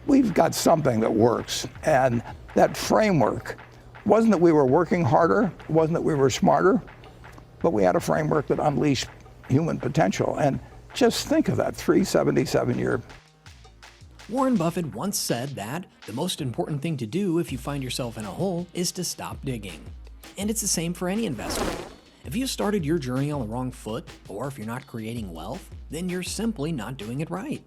we've got something that works. And that framework wasn't that we were working harder, wasn't that we were smarter, but we had a framework that unleashed human potential. And just think of that, 377-year. Warren Buffett once said that the most important thing to do if you find yourself in a hole is to stop digging. And it's the same for any investment. If you started your journey on the wrong foot, or if you're not creating wealth, then you're simply not doing it right.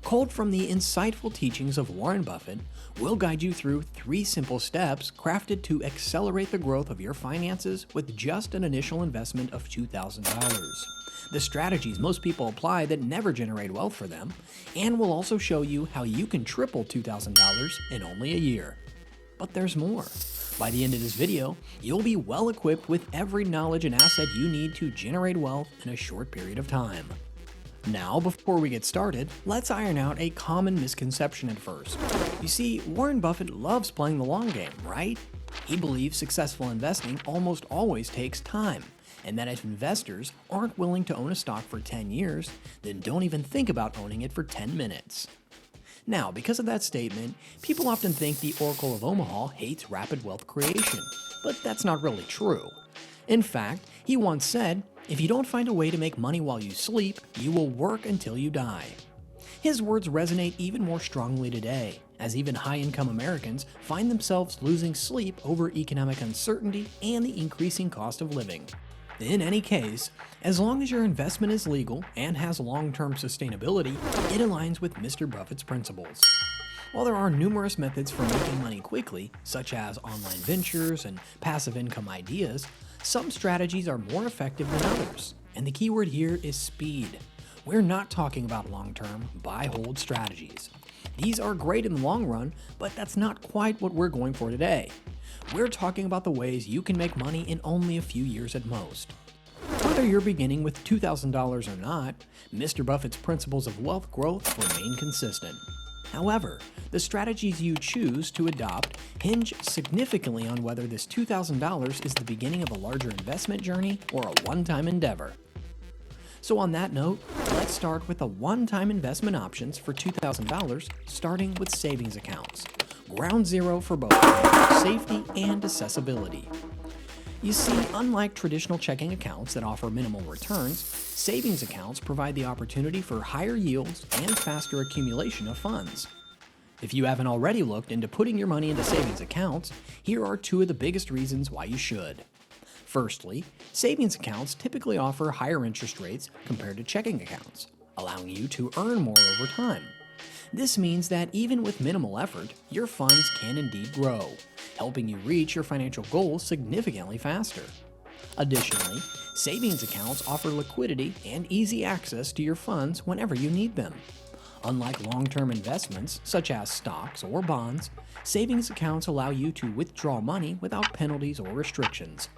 Culled from the insightful teachings of Warren Buffett, we'll guide you through 3 simple steps crafted to accelerate the growth of your finances with just an initial investment of $2,000. The strategies most people apply that never generate wealth for them, and we'll also show you how you can triple $2,000 in only a year. But there's more. By the end of this video, you'll be well equipped with every knowledge and asset you need to generate wealth in a short period of time. Now, before we get started, let's iron out a common misconception at first. You see, Warren Buffett loves playing the long game, right? He believes successful investing almost always takes time, and that if investors aren't willing to own a stock for 10 years, then don't even think about owning it for 10 minutes. Now, because of that statement, people often think the Oracle of Omaha hates rapid wealth creation, but that's not really true. In fact, he once said, "If you don't find a way to make money while you sleep, you will work until you die." His words resonate even more strongly today, as even high-income Americans find themselves losing sleep over economic uncertainty and the increasing cost of living. In any case, as long as your investment is legal and has long-term sustainability, it aligns with Mr. Buffett's principles. While there are numerous methods for making money quickly, such as online ventures and passive income ideas, some strategies are more effective than others, and the keyword here is speed. We're not talking about long-term, buy-hold strategies. These are great in the long run, but that's not quite what we're going for today. We're talking about the ways you can make money in only a few years at most. Whether you're beginning with $2,000 or not, Mr. Buffett's principles of wealth growth remain consistent. However, the strategies you choose to adopt hinge significantly on whether this $2,000 is the beginning of a larger investment journey or a one-time endeavor. So on that note, let's start with the one-time investment options for $2,000, starting with savings accounts. Ground zero for both safety and accessibility. You see, unlike traditional checking accounts that offer minimal returns, savings accounts provide the opportunity for higher yields and faster accumulation of funds. If you haven't already looked into putting your money into savings accounts, here are 2 of the biggest reasons why you should. Firstly, savings accounts typically offer higher interest rates compared to checking accounts, allowing you to earn more over time. This means that even with minimal effort, your funds can indeed grow, helping you reach your financial goals significantly faster. Additionally, savings accounts offer liquidity and easy access to your funds whenever you need them. Unlike long-term investments, such as stocks or bonds, savings accounts allow you to withdraw money without penalties or restrictions,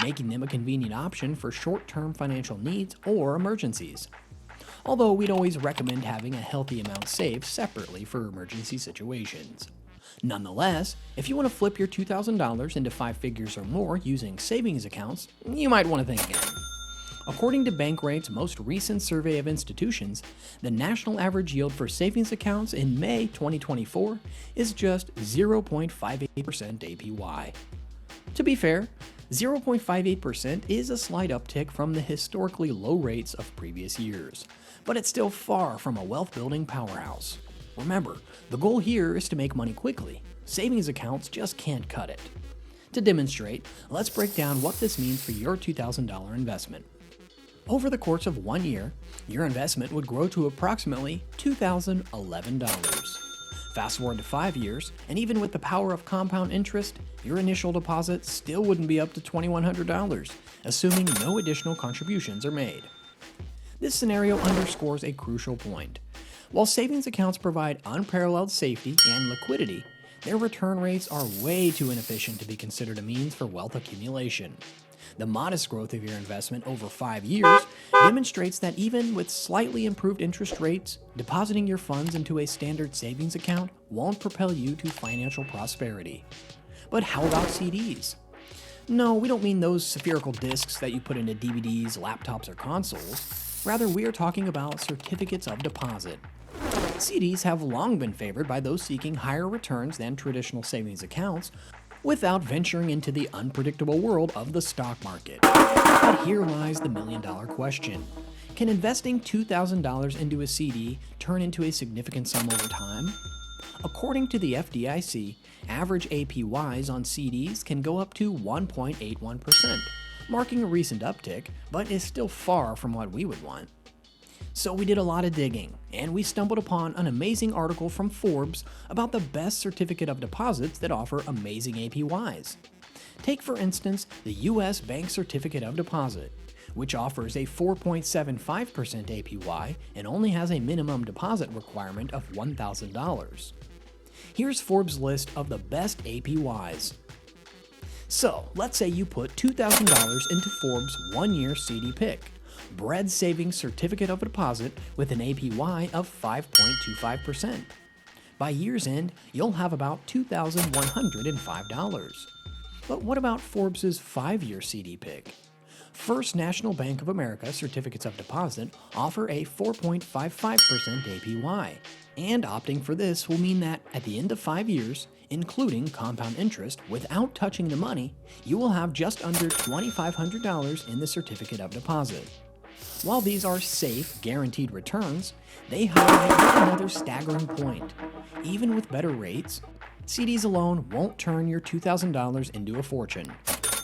making them a convenient option for short-term financial needs or emergencies. Although we'd always recommend having a healthy amount saved separately for emergency situations. Nonetheless, if you want to flip your $2,000 into 5 figures or more using savings accounts, you might want to think again. According to Bankrate's most recent survey of institutions, the national average yield for savings accounts in May 2024 is just 0.58% APY. To be fair, 0.58% is a slight uptick from the historically low rates of previous years, but it's still far from a wealth-building powerhouse. Remember, the goal here is to make money quickly. Savings accounts just can't cut it. To demonstrate, let's break down what this means for your $2,000 investment. Over the course of 1 year, your investment would grow to approximately $2,011. Fast forward to 5 years, and even with the power of compound interest, your initial deposit still wouldn't be up to $2,100, assuming no additional contributions are made. This scenario underscores a crucial point. While savings accounts provide unparalleled safety and liquidity, their return rates are way too inefficient to be considered a means for wealth accumulation. The modest growth of your investment over 5 years demonstrates that even with slightly improved interest rates, depositing your funds into a standard savings account won't propel you to financial prosperity. But how about CDs? No, we don't mean those spherical discs that you put into DVDs, laptops, or consoles. Rather, we are talking about certificates of deposit. CDs have long been favored by those seeking higher returns than traditional savings accounts without venturing into the unpredictable world of the stock market. But here lies the million-dollar question. Can investing $2,000 into a CD turn into a significant sum over time? According to the FDIC, average APYs on CDs can go up to 1.81%, marking a recent uptick, but is still far from what we would want. So we did a lot of digging, and we stumbled upon an amazing article from Forbes about the best certificate of deposits that offer amazing APYs. Take, for instance, the U.S. Bank Certificate of Deposit, which offers a 4.75% APY and only has a minimum deposit requirement of $1,000. Here's Forbes' list of the best APYs. So, let's say you put $2,000 into Forbes' one-year CD pick, Bread Savings Certificate of Deposit with an APY of 5.25%. By year's end, you'll have about $2,105. But what about Forbes' 5-year CD pick? First National Bank of America Certificates of Deposit offer a 4.55% APY, and opting for this will mean that at the end of 5 years, including compound interest without touching the money, you will have just under $2,500 in the Certificate of Deposit. While these are safe, guaranteed returns, they highlight yet another staggering point. Even with better rates, CDs alone won't turn your $2,000 into a fortune.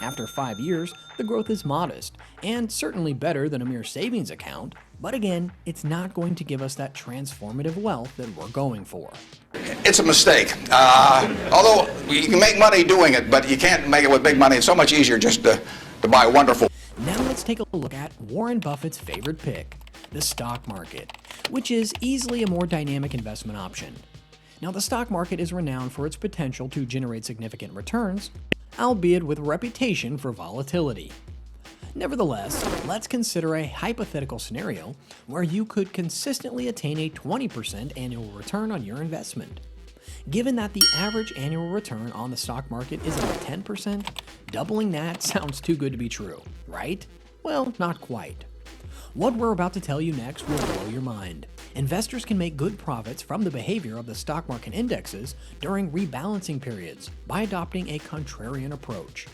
After 5 years, the growth is modest, and certainly better than a mere savings account, but again, it's not going to give us that transformative wealth that we're going for. It's a mistake. Although you can make money doing it, but you can't make it with big money. It's so much easier just to buy wonderful. Now let's take a look at Warren Buffett's favorite pick, the stock market, which is easily a more dynamic investment option. Now, the stock market is renowned for its potential to generate significant returns, albeit with a reputation for volatility. Nevertheless, let's consider a hypothetical scenario where you could consistently attain a 20% annual return on your investment. Given that the average annual return on the stock market is about 10%, doubling that sounds too good to be true, right? Well, not quite. What we're about to tell you next will blow your mind. Investors can make good profits from the behavior of the stock market indexes during rebalancing periods by adopting a contrarian approach.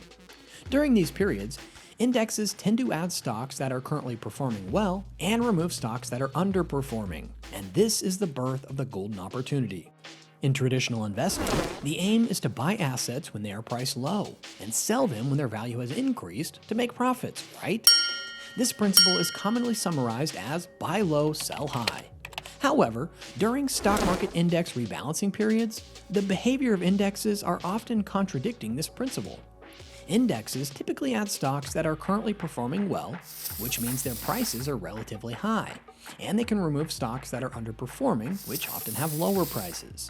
During these periods, indexes tend to add stocks that are currently performing well and remove stocks that are underperforming, and this is the birth of the golden opportunity. In traditional investing, the aim is to buy assets when they are priced low and sell them when their value has increased to make profits, right? This principle is commonly summarized as buy low, sell high. However, during stock market index rebalancing periods, the behavior of indexes are often contradicting this principle. Indexes typically add stocks that are currently performing well, which means their prices are relatively high, and they can remove stocks that are underperforming, which often have lower prices.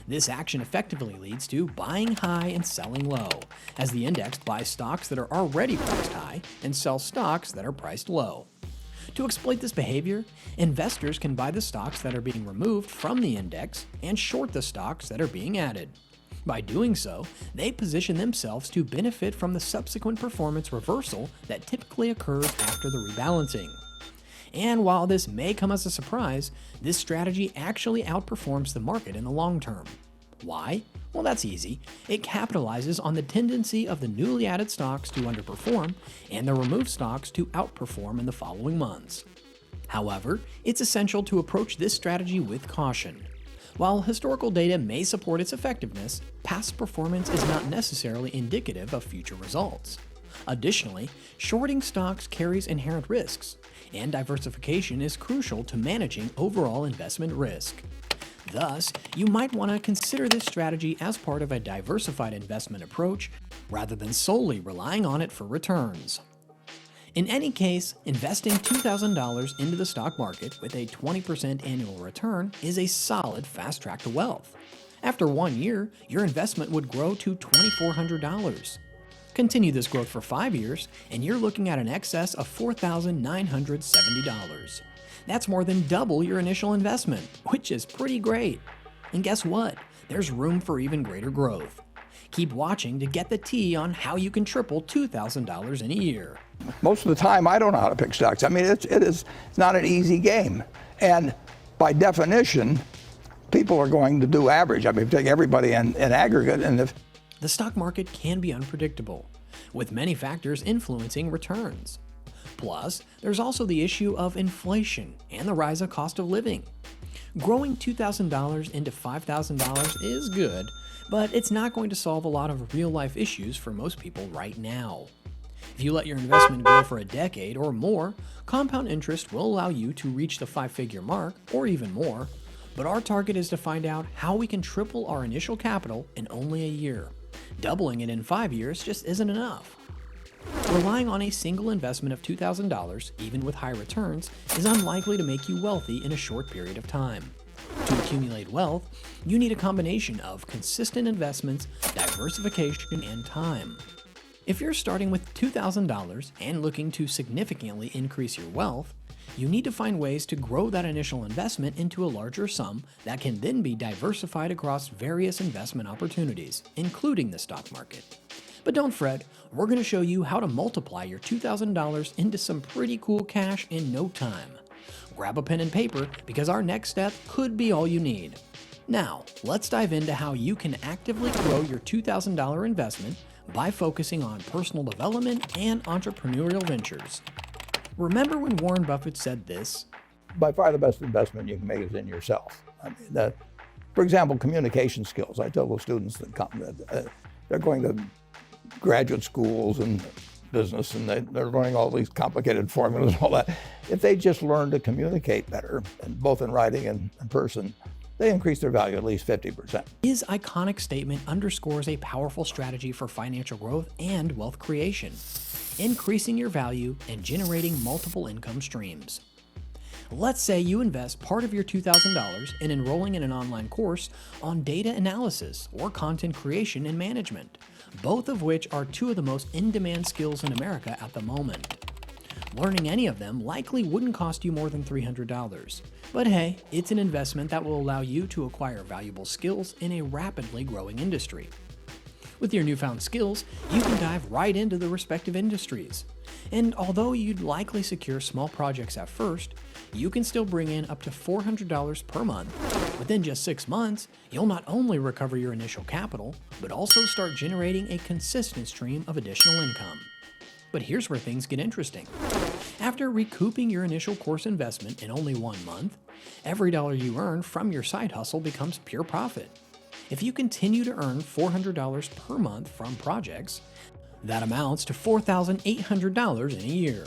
This action effectively leads to buying high and selling low, as the index buys stocks that are already priced high and sells stocks that are priced low. To exploit this behavior, investors can buy the stocks that are being removed from the index and short the stocks that are being added. By doing so, they position themselves to benefit from the subsequent performance reversal that typically occurs after the rebalancing. And while this may come as a surprise, this strategy actually outperforms the market in the long term. Why? Well, that's easy. It capitalizes on the tendency of the newly added stocks to underperform and the removed stocks to outperform in the following months. However, it's essential to approach this strategy with caution. While historical data may support its effectiveness, past performance is not necessarily indicative of future results. Additionally, shorting stocks carries inherent risks, and diversification is crucial to managing overall investment risk. Thus, you might want to consider this strategy as part of a diversified investment approach rather than solely relying on it for returns. In any case, investing $2,000 into the stock market with a 20% annual return is a solid fast track to wealth. After 1 year, your investment would grow to $2,400. Continue this growth for 5 years, and you're looking at an excess of $4,970. That's more than double your initial investment, which is pretty great. And guess what? There's room for even greater growth. Keep watching to get the tea on how you can triple $2,000 in a year. Most of the time, I don't know how to pick stocks. I mean, it's not an easy game. And by definition, people are going to do average. I mean, take everybody in aggregate, and if The stock market can be unpredictable, with many factors influencing returns. Plus, there's also the issue of inflation and the rise of cost of living. Growing $2,000 into $5,000 is good, but it's not going to solve a lot of real-life issues for most people right now. If you let your investment grow for a decade or more, compound interest will allow you to reach the 5-figure mark or even more, but our target is to find out how we can triple our initial capital in only a year. Doubling it in 5 years just isn't enough. Relying on a single investment of $2,000, even with high returns, is unlikely to make you wealthy in a short period of time. To accumulate wealth, you need a combination of consistent investments, diversification, and time. If you're starting with $2,000 and looking to significantly increase your wealth, you need to find ways to grow that initial investment into a larger sum that can then be diversified across various investment opportunities, including the stock market. But don't fret, we're going to show you how to multiply your $2,000 into some pretty cool cash in no time. Grab a pen and paper because our next step could be all you need. Now, let's dive into how you can actively grow your $2,000 investment by focusing on personal development and entrepreneurial ventures. Remember when Warren Buffett said this? by far the best investment you can make is in yourself. I mean, for example, communication skills. I tell the students that come that they're going to graduate schools and business, and they're learning all these complicated formulas and all that. If they just learn to communicate better, and both in writing and in person, they increase their value at least 50%. His iconic statement underscores a powerful strategy for financial growth and wealth creation, increasing your value and generating multiple income streams. Let's say you invest part of your $2,000 in enrolling in an online course on data analysis or content creation and management, both of which are two of the most in-demand skills in America at the moment. Learning any of them likely wouldn't cost you more than $300, but hey, it's an investment that will allow you to acquire valuable skills in a rapidly growing industry. With your newfound skills, you can dive right into the respective industries. And although you'd likely secure small projects at first, you can still bring in up to $400 per month. Within just 6 months, you'll not only recover your initial capital, but also start generating a consistent stream of additional income. But here's where things get interesting. After recouping your initial course investment in only 1 month, every dollar you earn from your side hustle becomes pure profit. If you continue to earn $400 per month from projects, that amounts to $4,800 in a year.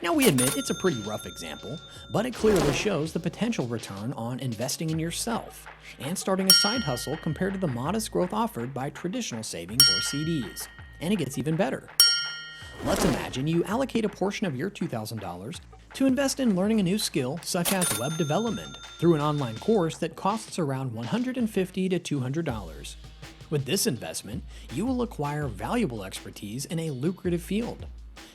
Now we admit it's a pretty rough example, but it clearly shows the potential return on investing in yourself and starting a side hustle compared to the modest growth offered by traditional savings or CDs. And it gets even better. Let's imagine you allocate a portion of your $2,000 to invest in learning a new skill such as web development through an online course that costs around $150 to $200. With this investment, you will acquire valuable expertise in a lucrative field.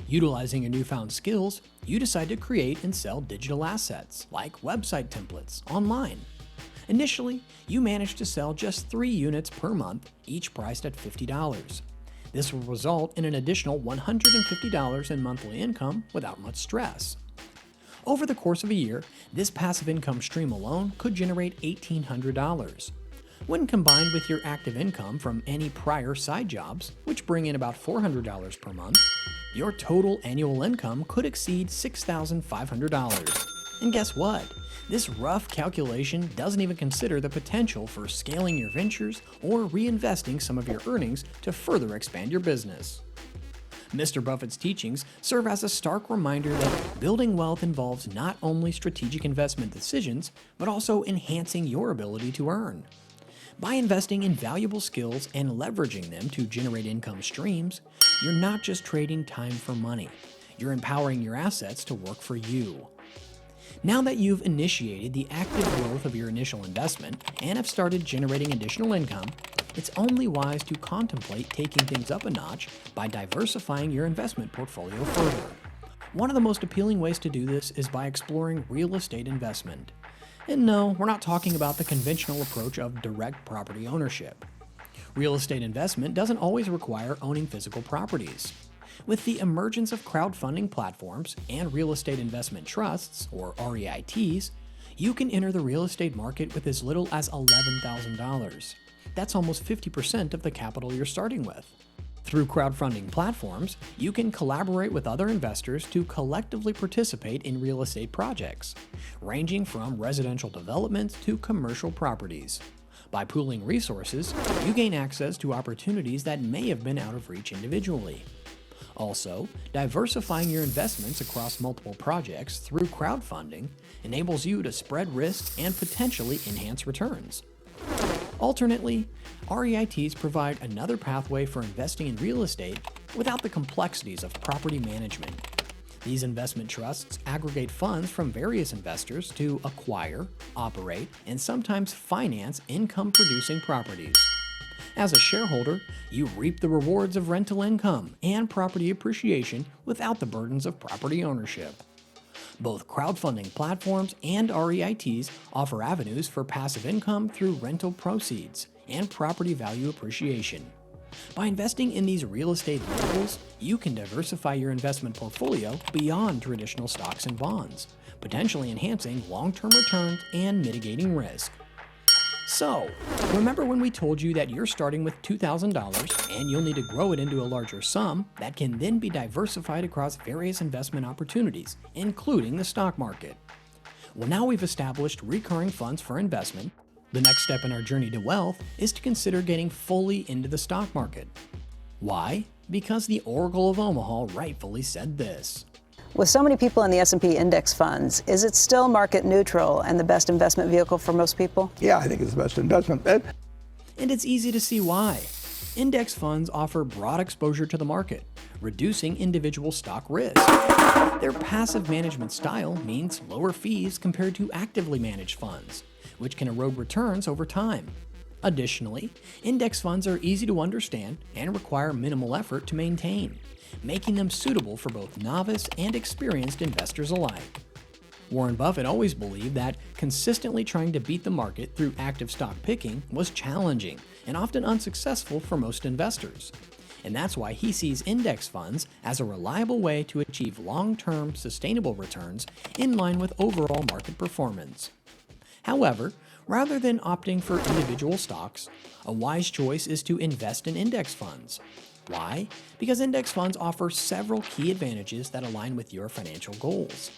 Utilizing your newfound skills, you decide to create and sell digital assets like website templates online. Initially, you manage to sell just 3 units per month, each priced at $50. This will result in an additional $150 in monthly income without much stress. Over the course of a year, this passive income stream alone could generate $1,800. When combined with your active income from any prior side jobs, which bring in about $400 per month, your total annual income could exceed $6,500. And guess what? This rough calculation doesn't even consider the potential for scaling your ventures or reinvesting some of your earnings to further expand your business. Mr. Buffett's teachings serve as a stark reminder that building wealth involves not only strategic investment decisions, but also enhancing your ability to earn. By investing in valuable skills and leveraging them to generate income streams, you're not just trading time for money, you're empowering your assets to work for you. Now that you've initiated the active growth of your initial investment and have started generating additional income, it's only wise to contemplate taking things up a notch by diversifying your investment portfolio further. One of the most appealing ways to do this is by exploring real estate investment. And no, we're not talking about the conventional approach of direct property ownership. Real estate investment doesn't always require owning physical properties. With the emergence of crowdfunding platforms and real estate investment trusts, or REITs, you can enter the real estate market with as little as $11,000. That's almost 50% of the capital you're starting with. Through crowdfunding platforms, you can collaborate with other investors to collectively participate in real estate projects, ranging from residential developments to commercial properties. By pooling resources, you gain access to opportunities that may have been out of reach individually. Also, diversifying your investments across multiple projects through crowdfunding enables you to spread risk and potentially enhance returns. Alternately, REITs provide another pathway for investing in real estate without the complexities of property management. These investment trusts aggregate funds from various investors to acquire, operate, and sometimes finance income-producing properties. As a shareholder, you reap the rewards of rental income and property appreciation without the burdens of property ownership. Both crowdfunding platforms and REITs offer avenues for passive income through rental proceeds and property value appreciation. By investing in these real estate vehicles, you can diversify your investment portfolio beyond traditional stocks and bonds, potentially enhancing long-term returns and mitigating risk. So, remember when we told you that you're starting with $2,000 and you'll need to grow it into a larger sum that can then be diversified across various investment opportunities, including the stock market? Well, now we've established recurring funds for investment. The next step in our journey to wealth is to consider getting fully into the stock market. Why? Because the Oracle of Omaha rightfully said this. With so many people in the S&P index funds, is it still market neutral and the best investment vehicle for most people? Yeah, I think it's the best investment. And it's easy to see why. Index funds offer broad exposure to the market, reducing individual stock risk. Their passive management style means lower fees compared to actively managed funds, which can erode returns over time. Additionally, index funds are easy to understand and require minimal effort to maintain, making them suitable for both novice and experienced investors alike. Warren Buffett always believed that consistently trying to beat the market through active stock picking was challenging and often unsuccessful for most investors. And that's why he sees index funds as a reliable way to achieve long-term sustainable returns in line with overall market performance. However, rather than opting for individual stocks, a wise choice is to invest in index funds. Why? Because index funds offer several key advantages that align with your financial goals.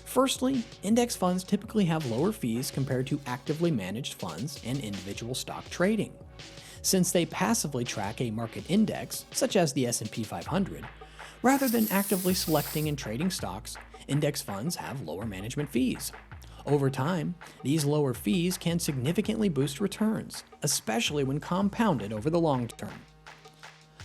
Firstly, index funds typically have lower fees compared to actively managed funds and individual stock trading. Since they passively track a market index, such as the S&P 500, rather than actively selecting and trading stocks, index funds have lower management fees. Over time, these lower fees can significantly boost returns, especially when compounded over the long term.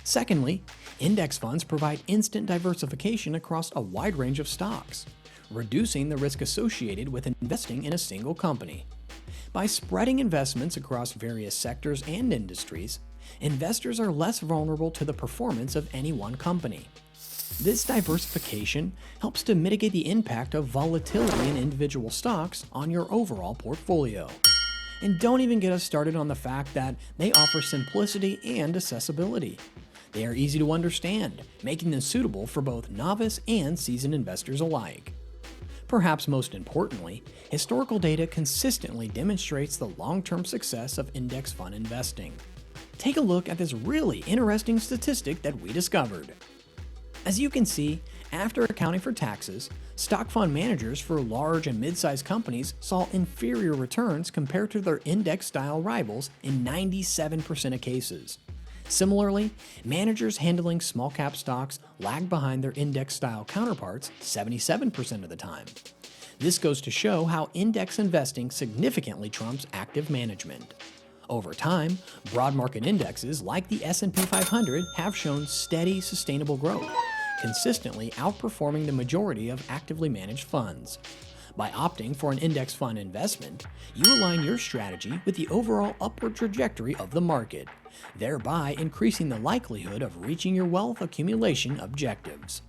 Secondly, index funds provide instant diversification across a wide range of stocks, reducing the risk associated with investing in a single company. By spreading investments across various sectors and industries, investors are less vulnerable to the performance of any one company. This diversification helps to mitigate the impact of volatility in individual stocks on your overall portfolio. And don't even get us started on the fact that they offer simplicity and accessibility. They are easy to understand, making them suitable for both novice and seasoned investors alike. Perhaps most importantly, historical data consistently demonstrates the long-term success of index fund investing. Take a look at this really interesting statistic that we discovered. As you can see, after accounting for taxes, stock fund managers for large and mid-sized companies saw inferior returns compared to their index-style rivals in 97% of cases. Similarly, managers handling small-cap stocks lag behind their index-style counterparts 77% of the time. This goes to show how index investing significantly trumps active management. Over time, broad market indexes like the S&P 500 have shown steady, sustainable growth, consistently outperforming the majority of actively managed funds. By opting for an index fund investment, you align your strategy with the overall upward trajectory of the market, thereby increasing the likelihood of reaching your wealth accumulation objectives.